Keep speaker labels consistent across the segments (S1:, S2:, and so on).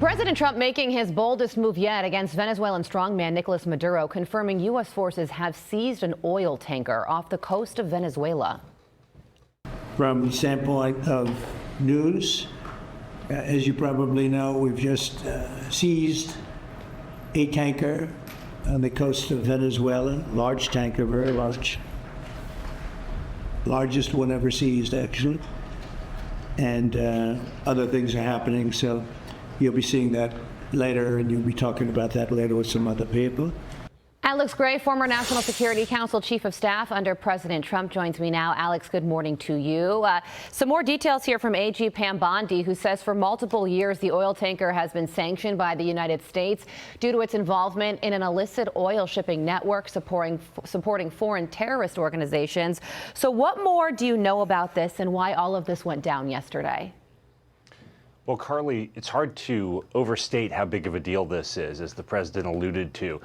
S1: President Trump making his boldest move yet against Venezuelan strongman Nicolas Maduro, confirming U.S. forces have seized an oil tanker off the coast of Venezuela.
S2: From the standpoint of news, as you probably know, we've just seized a tanker on the coast of Venezuela, large tanker, very large. Largest one ever seized, actually. And other things are happening, so you'll be seeing that later, and you'll be talking about that later with some other people.
S1: Alex Gray, former National Security Council Chief of Staff under President Trump, joins me now. Alex, good morning to you. Some more details here from AG Pam Bondi, who says for multiple years the oil tanker has been sanctioned by the United States due to its involvement in an illicit oil shipping network supporting foreign terrorist organizations. So what more do you know about this and why all of this went down yesterday?
S3: Well, Carly, it's hard to overstate how big of a deal this is, as the president alluded to.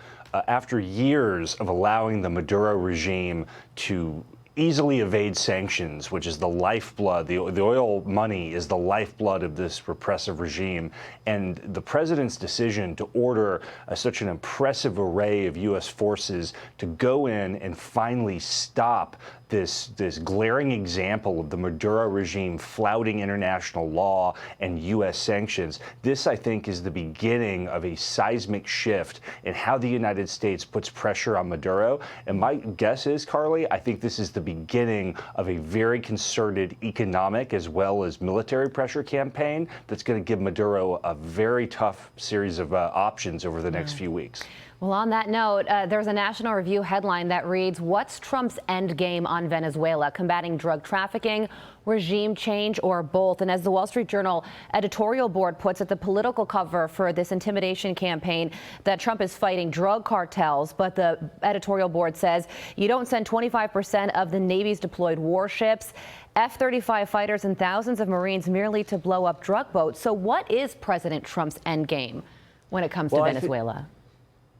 S3: After years of allowing the Maduro regime to easily evade sanctions, which is the lifeblood, the oil money is the lifeblood of this repressive regime. And the president's decision to order such an impressive array of U.S. forces to go in and finally stop this glaring example of the Maduro regime flouting international law and U.S. sanctions. This, I think, is the beginning of a seismic shift in how the United States puts pressure on Maduro. And my guess is, Carly, I think this is the beginning of a very concerted economic as well as military pressure campaign that's going to give Maduro a very tough series of options over the next few weeks.
S1: Well, on that note, there's a National Review headline that reads, "What's Trump's end game on Venezuela? Combating drug trafficking, regime change, or both?" And as the Wall Street Journal editorial board puts it, the political cover for this intimidation campaign that Trump is fighting drug cartels. But the editorial board says you don't send 25% of the Navy's deployed warships, F-35 fighters, and thousands of Marines merely to blow up drug boats. So what is President Trump's end game when it comes to Venezuela?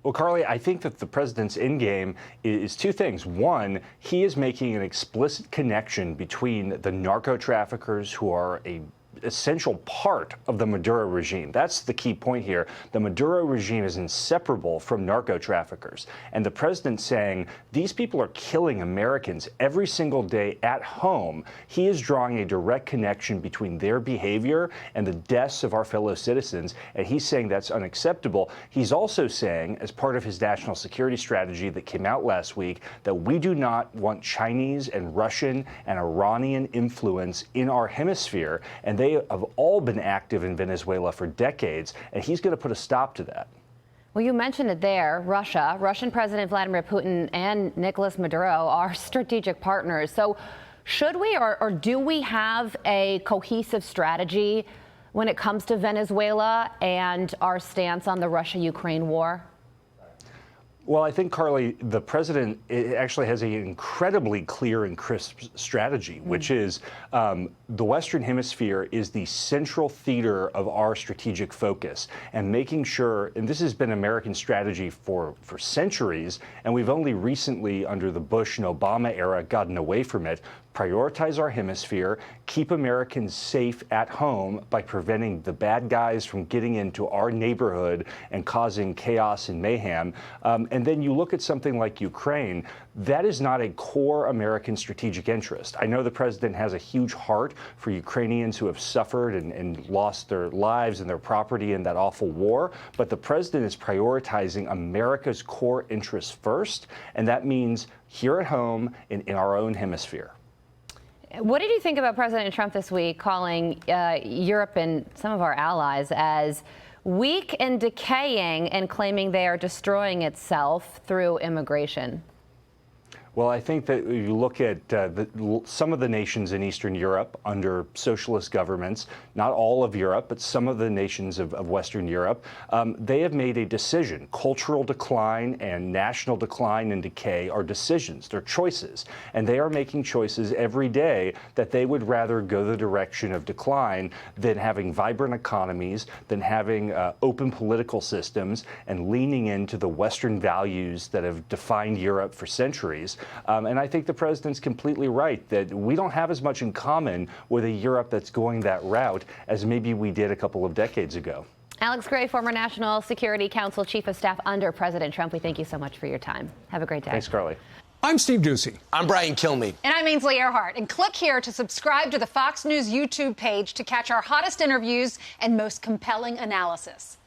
S3: Well, Carly, I think that the president's end game is two things. One, he is making an explicit connection between the narco traffickers, who are a essential part of the Maduro regime. That's the key point here. The Maduro regime is inseparable from narco traffickers. And the president saying these people are killing Americans every single day at home. He is drawing a direct connection between their behavior and the deaths of our fellow citizens. And he's saying that's unacceptable. He's also saying, as part of his national security strategy that came out last week, that we do not want Chinese and Russian and Iranian influence in our hemisphere. And they have all been active in Venezuela for decades, and he's going to put a stop to that.
S1: Well, you mentioned it there, Russia. Russian President Vladimir Putin and Nicolas Maduro are strategic partners. So should we or do we have a cohesive strategy when it comes to Venezuela and our stance on the Russia-Ukraine war?
S3: Well, I think, Carly, the president actually has an incredibly clear and crisp strategy, which is the Western Hemisphere is the central theater of our strategic focus, and making sure, and this has been American strategy for centuries, and we've only recently, under the Bush and Obama era, gotten away from it. Prioritize our hemisphere, keep Americans safe at home by preventing the bad guys from getting into our neighborhood and causing chaos and mayhem. And then you look at something like Ukraine, that is not a core American strategic interest. I know the president has a huge heart for Ukrainians who have suffered and lost their lives and their property in that awful war, but the president is prioritizing America's core interests first, and that means here at home in our own hemisphere.
S1: What did you think about President Trump this week calling Europe and some of our allies as weak and decaying and claiming they are destroying itself through immigration?
S3: Well, I think that you look at some of the nations in Eastern Europe under socialist governments, not all of Europe, but some of the nations of Western Europe, they have made a decision. Cultural decline and national decline and decay are decisions. They're choices. And they are making choices every day that they would rather go the direction of decline than having vibrant economies, than having open political systems, and leaning into the Western values that have defined Europe for centuries. And I think the president's completely right that we don't have as much in common with a Europe that's going that route as maybe we did a couple of decades ago.
S1: Alex Gray, former National Security Council Chief of Staff under President Trump, we thank you so much for your time. Have a great day.
S3: Thanks, Carly.
S4: I'm Steve Doocy.
S5: I'm Brian Kilmeade.
S6: And I'm Ainsley Earhart. And click here to subscribe to the Fox News YouTube page to catch our hottest interviews and most compelling analysis.